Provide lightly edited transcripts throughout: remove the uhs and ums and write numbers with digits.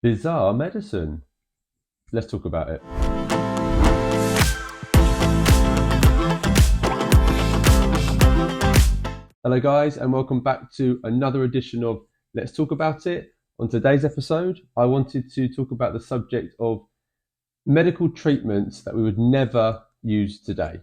Bizarre medicine. Let's talk about it. Hello guys, and welcome back to another edition of Let's Talk About It. On today's episode, I wanted to talk about the subject of medical treatments that we would never use today.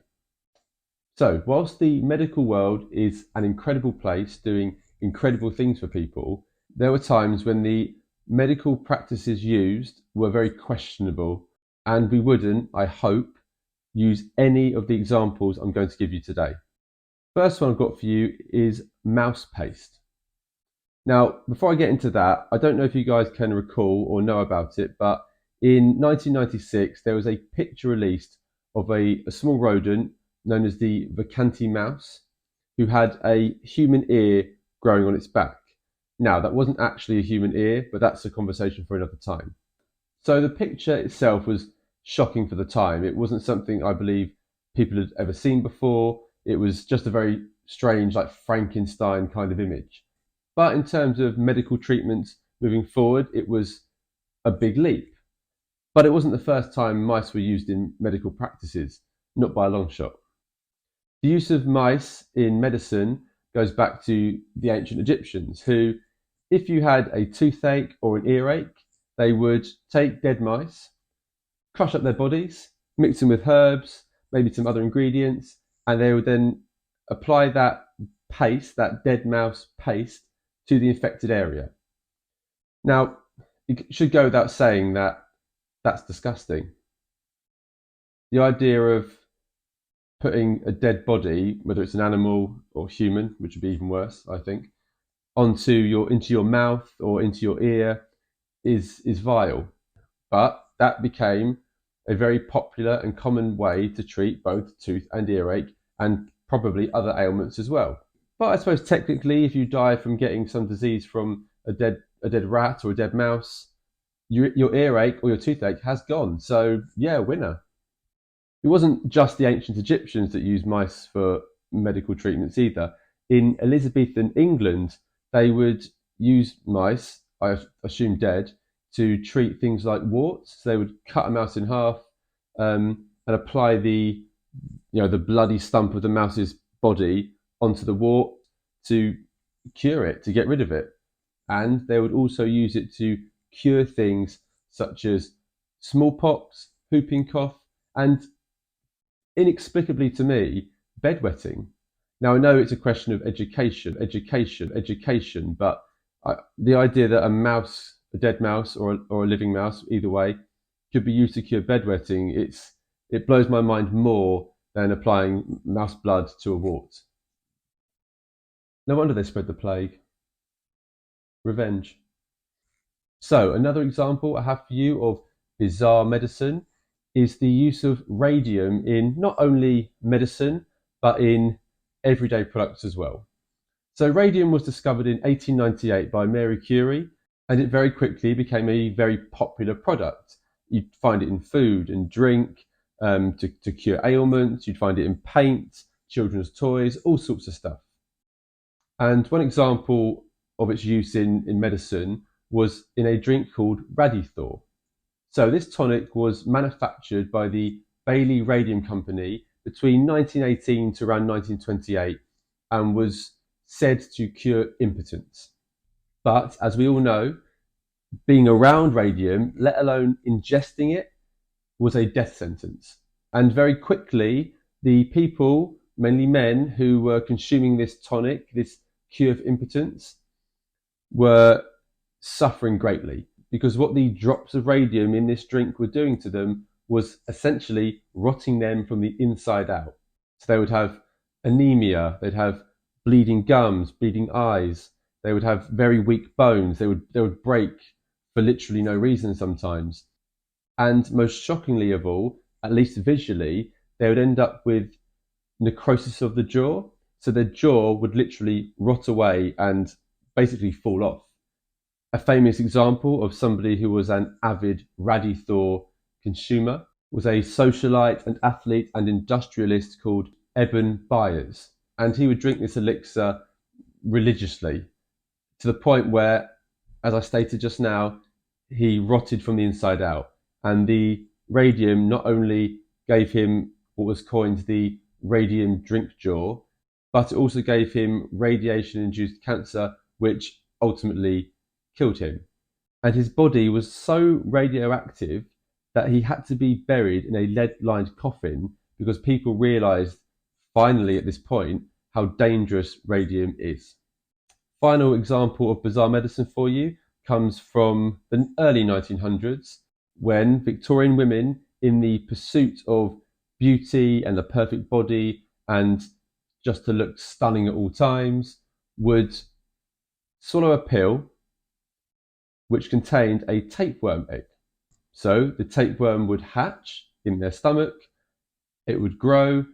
So, whilst the medical world is an incredible place doing incredible things for people, there were times when the medical practices used were very questionable, and we wouldn't, I hope, use any of the examples I'm going to give you today. First one I've got for you is mouse paste. Now, before I get into that, I don't know if you guys can recall or know about it, but in 1996, there was a picture released of a small rodent known as the vacante mouse who had a human ear growing on its back. Now, that wasn't actually a human ear, but that's a conversation for another time. So the picture itself was shocking for the time. It wasn't something I believe people had ever seen before. It was just a very strange, like Frankenstein kind of image. But in terms of medical treatments moving forward, it was a big leap. But it wasn't the first time mice were used in medical practices, not by a long shot. The use of mice in medicine goes back to the ancient Egyptians, who, if you had a toothache or an earache, they would take dead mice, crush up their bodies, mix them with herbs, maybe some other ingredients, and they would then apply that paste, that dead mouse paste, to the infected area. Now, it should go without saying that that's disgusting. The idea of putting a dead body, whether it's an animal or human, which would be even worse, I think, into your mouth or into your ear is vile. But that became a very popular and common way to treat both tooth and earache, and probably other ailments as well. But I suppose technically, if you die from getting some disease from a dead rat or a dead mouse, your earache or your toothache has gone. So yeah, winner. It wasn't just the ancient Egyptians that used mice for medical treatments either. In Elizabethan England, they would use mice, I assume dead, to treat things like warts. So they would cut a mouse in half and apply the bloody stump of the mouse's body onto the wart to cure it, to get rid of it. And they would also use it to cure things such as smallpox, whooping cough, and inexplicably to me, bedwetting. Now I know it's a question of education, but the idea that a dead mouse or a living mouse, either way, could be used to cure bedwetting, it blows my mind more than applying mouse blood to a wart. No wonder they spread the plague. Revenge. So another example I have for you of bizarre medicine is the use of radium in not only medicine, but in everyday products as well. So radium was discovered in 1898 by Mary Curie, and it very quickly became a very popular product. You'd find it in food and drink, to cure ailments. You'd find it in paint, children's toys, all sorts of stuff. And one example of its use in medicine was in a drink called Radium. So this tonic was manufactured by the Bailey Radium Company between 1918 to around 1928 and was said to cure impotence. But as we all know, being around radium, let alone ingesting it, was a death sentence. And very quickly, the people, mainly men, who were consuming this tonic, this cure of impotence, were suffering greatly, because what the drops of radium in this drink were doing to them was essentially rotting them from the inside out. So they would have anemia, they'd have bleeding gums, bleeding eyes, they would have very weak bones, they would break for literally no reason sometimes. And most shockingly of all, at least visually, they would end up with necrosis of the jaw. So their jaw would literally rot away and basically fall off. A famous example of somebody who was an avid Radium consumer was a socialite and athlete and industrialist called Eben Byers. And he would drink this elixir religiously, to the point where, as I stated just now, he rotted from the inside out. And the radium not only gave him what was coined the radium drink jaw, but it also gave him radiation-induced cancer, which ultimately killed him. And his body was so radioactive that he had to be buried in a lead-lined coffin because people realized finally at this point how dangerous radium is. Final example of bizarre medicine for you comes from the early 1900s when Victorian women, in the pursuit of beauty and the perfect body and just to look stunning at all times, would swallow a pill which contained a tapeworm egg. So the tapeworm would hatch in their stomach, it would grow,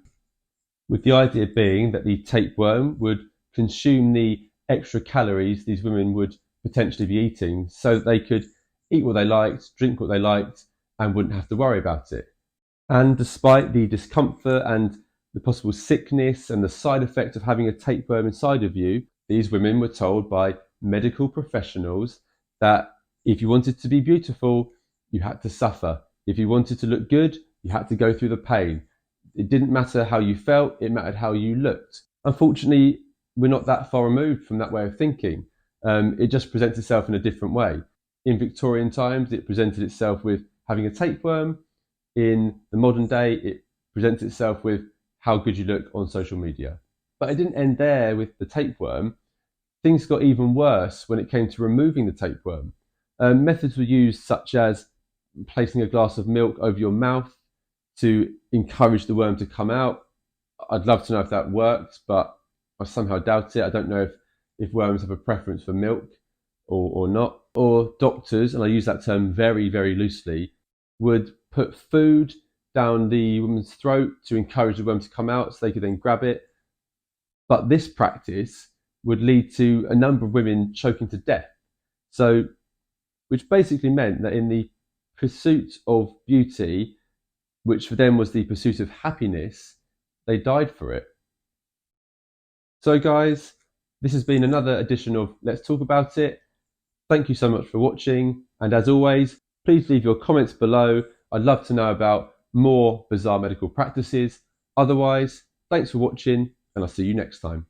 with the idea being that the tapeworm would consume the extra calories these women would potentially be eating so that they could eat what they liked, drink what they liked, and wouldn't have to worry about it. And despite the discomfort and the possible sickness and the side effect of having a tapeworm inside of you, these women were told by medical professionals that if you wanted to be beautiful, you had to suffer. If you wanted to look good, you had to go through the pain. It didn't matter how you felt, it mattered how you looked. Unfortunately, we're not that far removed from that way of thinking. It just presents itself in a different way. In Victorian times, it presented itself with having a tapeworm. In the modern day, it presents itself with how good you look on social media. But it didn't end there with the tapeworm. Things got even worse when it came to removing the tapeworm. Methods were used such as placing a glass of milk over your mouth to encourage the worm to come out. I'd love to know if that worked, but I somehow doubt it. I don't know if worms have a preference for milk or not. Or doctors, and I use that term very, very loosely, would put food down the woman's throat to encourage the worm to come out so they could then grab it. But this practice would lead to a number of women choking to death. So, which basically meant that in the pursuit of beauty, which for them was the pursuit of happiness, they died for it. So guys, this has been another edition of Let's Talk About It. Thank you so much for watching. And as always, please leave your comments below. I'd love to know about more bizarre medical practices. Otherwise, thanks for watching and I'll see you next time.